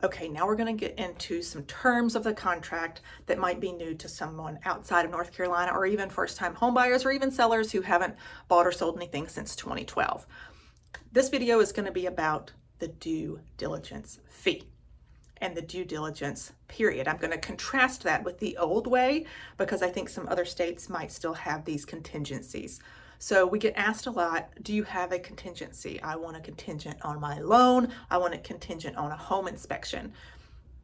Okay, now we're going to get into some terms of the contract that might be new to someone outside of North Carolina, or even first-time homebuyers, or even sellers who haven't bought or sold anything since 2012. This video is going to be about the due diligence fee and the due diligence period. I'm going to contrast that with the old way because I think some other states might still have these contingencies. So we get asked a lot, do you have a contingency? I want a contingent on my loan. I want a contingent on a home inspection.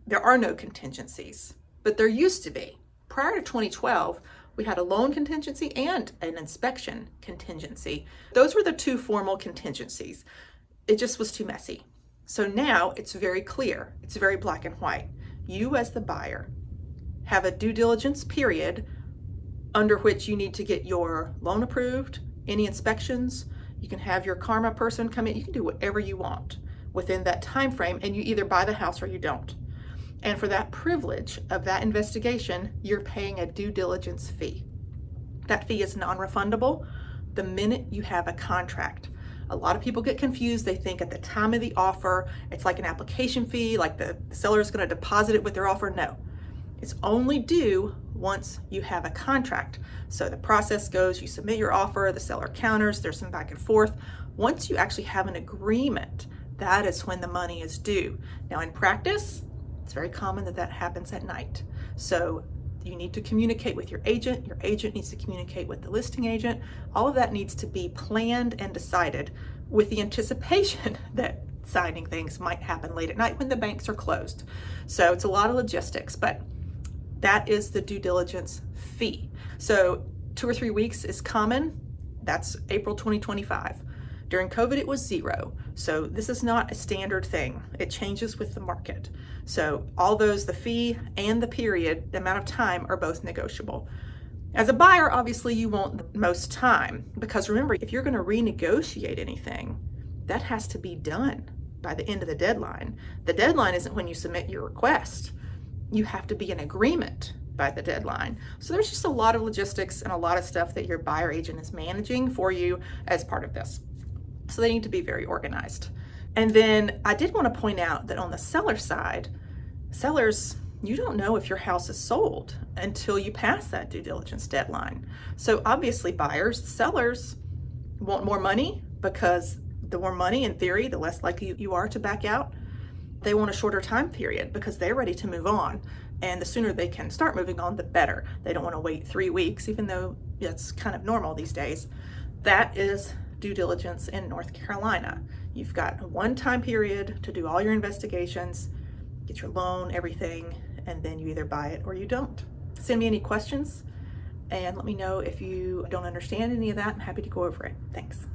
There are no contingencies, but there used to be. Prior to 2012, we had a loan contingency and an inspection contingency. Those were the two formal contingencies. It just was too messy. So now it's very clear. It's very black and white. You as the buyer have a due diligence period under which you need to get your loan approved, any inspections. You can have your karma person come in. You can do whatever you want within that time frame, and you either buy the house or you don't. And for that privilege of that investigation, you're paying a due diligence fee. That fee is non-refundable the minute you have a contract. A lot of people get confused. They think at the time of the offer, it's like an application fee, like the seller is going to deposit it with their offer. No, it's only due once you have a contract. So the process goes, you submit your offer, the seller counters, there's some back and forth. Once you actually have an agreement, that is when the money is due. Now in practice, it's very common that that happens at night. So you need to communicate with your agent needs to communicate with the listing agent. All of that needs to be planned and decided with the anticipation that signing things might happen late at night when the banks are closed. So it's a lot of logistics, but that is the due diligence fee. So 2 or 3 weeks is common. That's April 2025. During COVID, it was 0. So this is not a standard thing. It changes with the market. So all those, the fee and the period, the amount of time, are both negotiable. As a buyer, obviously you want the most time, because remember, if you're going to renegotiate anything, that has to be done by the end of the deadline. The deadline isn't when you submit your request. You have to be in agreement by the deadline. So there's just a lot of logistics and a lot of stuff that your buyer agent is managing for you as part of this. So they need to be very organized. And then I did want to point out that on the seller side, sellers, you don't know if your house is sold until you pass that due diligence deadline. So obviously buyers, sellers want more money, because the more money, in theory, the less likely you are to back out. They want a shorter time period because they're ready to move on. And the sooner they can start moving on, the better. They don't want to wait 3 weeks, even though it's kind of normal these days. That is due diligence in North Carolina. You've got one time period to do all your investigations, get your loan, everything, and then you either buy it or you don't. Send me any questions and let me know if you don't understand any of that. I'm happy to go over it. Thanks.